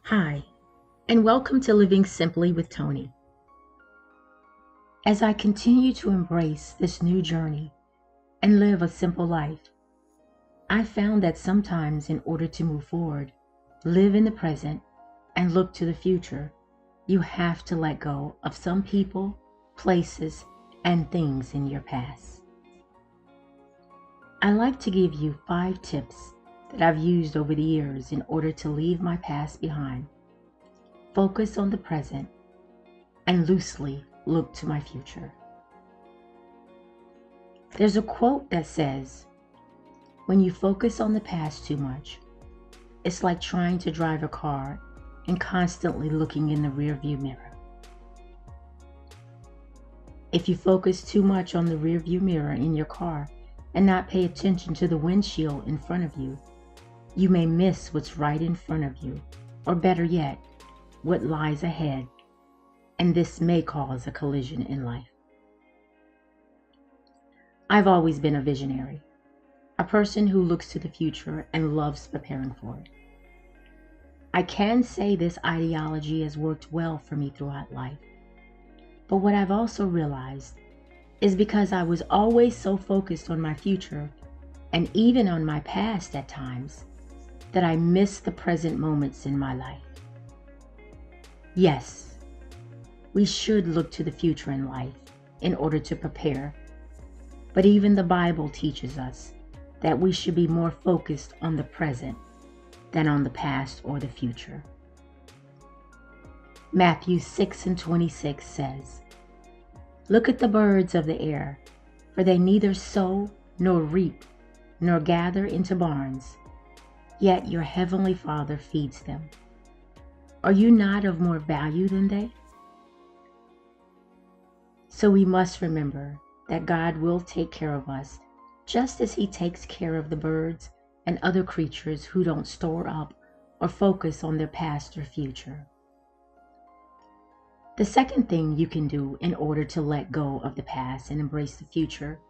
Hi, and welcome to Living Simply with Toni. As I continue to embrace this new journey and live a simple life, I found that sometimes in order to move forward, live in the present, and look to the future, you have to let go of some people, places, and things in your past. I like to give you 5 tips that I've used over the years in order to leave my past behind, focus on the present, and loosely look to my future. There's a quote that says, "When you focus on the past too much, it's like trying to drive a car and constantly looking in the rearview mirror." If you focus too much on the rearview mirror in your car and not pay attention to the windshield in front of you, you may miss what's right in front of you, or better yet, what lies ahead, and this may cause a collision in life. I've always been a visionary, a person who looks to the future and loves preparing for it. I can say this ideology has worked well for me throughout life, but what I've also realized is because I was always so focused on my future, and even on my past at times, that I missed the present moments in my life. Yes, we should look to the future in life in order to prepare, but even the Bible teaches us that we should be more focused on the present than on the past or the future. Matthew 6:26 says, "Look at the birds of the air, for they neither sow nor reap nor gather into barns, yet your heavenly Father feeds them. Are you not of more value than they?" So we must remember that God will take care of us just as He takes care of the birds and other creatures who don't store up or focus on their past or future. The second thing you can do in order to let go of the past and embrace the future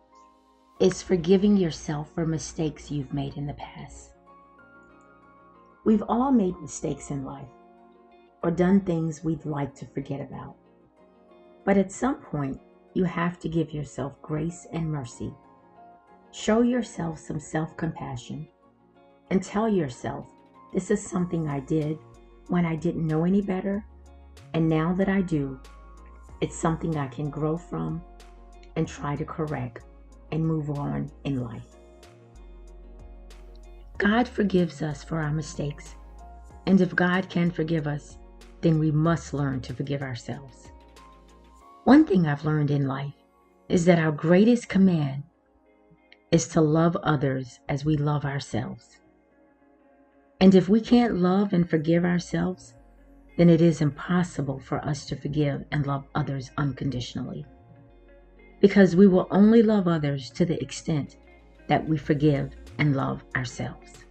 is forgiving yourself for mistakes you've made in the past. We've all made mistakes in life, or done things we'd like to forget about. But at some point, you have to give yourself grace and mercy. Show yourself some self-compassion and tell yourself, this is something I did when I didn't know any better, and now that I do, it's something I can grow from and try to correct and move on in life. God forgives us for our mistakes, and if God can forgive us, then we must learn to forgive ourselves. One thing I've learned in life is that our greatest command is to love others as we love ourselves. And if we can't love and forgive ourselves, then it is impossible for us to forgive and love others unconditionally. Because we will only love others to the extent that we forgive and love ourselves.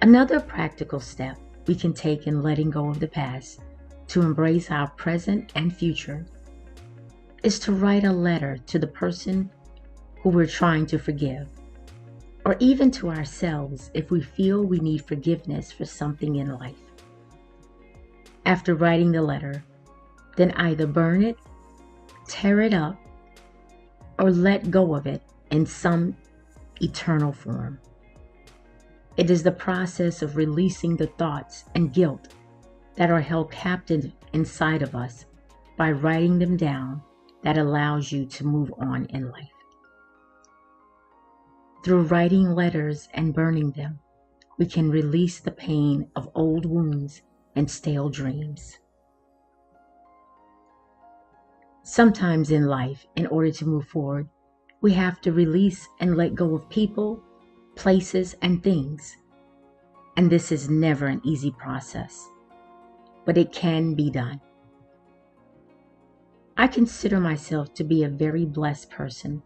Another practical step we can take in letting go of the past to embrace our present and future is to write a letter to the person who we're trying to forgive, or even to ourselves if we feel we need forgiveness for something in life. After writing the letter, then either burn it, tear it up, or let go of it in some eternal form. It is the process of releasing the thoughts and guilt that are held captive inside of us by writing them down that allows you to move on in life. Through writing letters and burning them, we can release the pain of old wounds and stale dreams. Sometimes in life, in order to move forward, we have to release and let go of people, places, and things. And this is never an easy process, but it can be done. I consider myself to be a very blessed person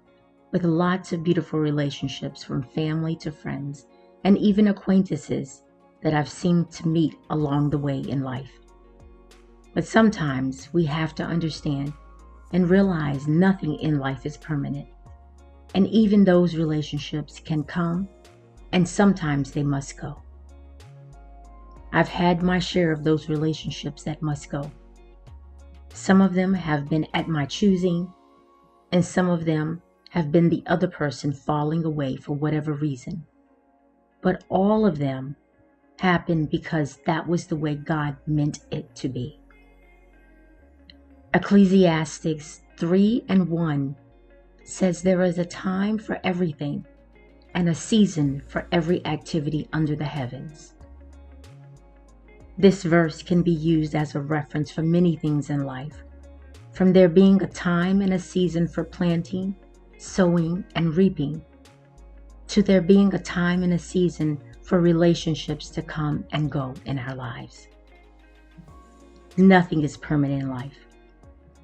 with lots of beautiful relationships from family to friends and even acquaintances that I've seemed to meet along the way in life. But sometimes we have to understand and realize nothing in life is permanent, and even those relationships can come and sometimes they must go. I've had my share of those relationships that must go. Some of them have been at my choosing, and some of them have been the other person falling away for whatever reason. But all of them happened because that was the way God meant it to be. Ecclesiastes 3:1 says there is a time for everything and a season for every activity under the heavens. This verse can be used as a reference for many things in life, from there being a time and a season for planting, sowing, and reaping, to there being a time and a season for relationships to come and go in our lives. Nothing is permanent in life,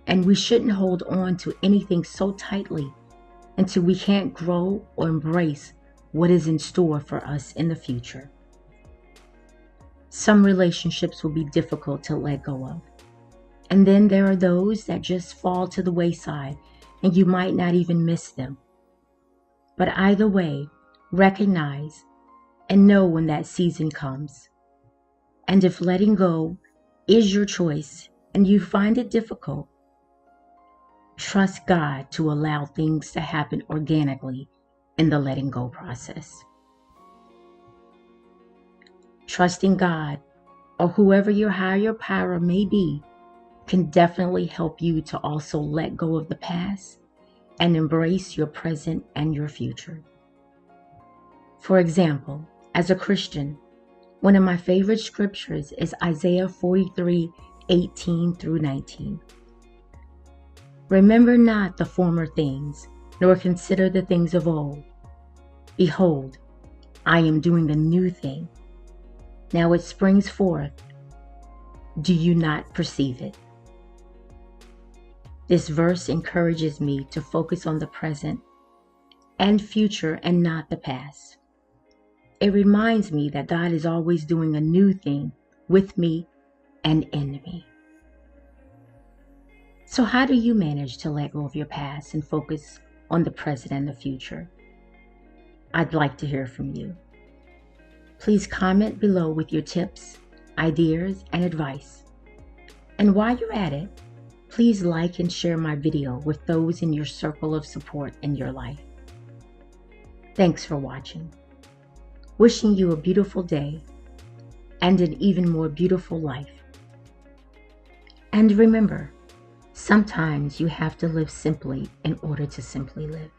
and we shouldn't hold on to anything so tightly until we can't grow or embrace what is in store for us in the future. Some relationships will be difficult to let go of, and then there are those that just fall to the wayside and you might not even miss them. But either way, recognize and know when that season comes. And if letting go is your choice and you find it difficult, trust God to allow things to happen organically in the letting go process. Trusting God, or whoever your higher power may be, can definitely help you to also let go of the past and embrace your present and your future. For example, as a Christian, one of my favorite scriptures is Isaiah 43:18-19. Remember not the former things, nor consider the things of old. Behold, I am doing a new thing. Now it springs forth. Do you not perceive it? This verse encourages me to focus on the present and future and not the past. It reminds me that God is always doing a new thing with me and in me. So how do you manage to let go of your past and focus on the present and the future? I'd like to hear from you. Please comment below with your tips, ideas, and advice. And while you're at it, please like and share my video with those in your circle of support in your life. Thanks for watching. Wishing you a beautiful day and an even more beautiful life. And remember, sometimes you have to live simply in order to simply live.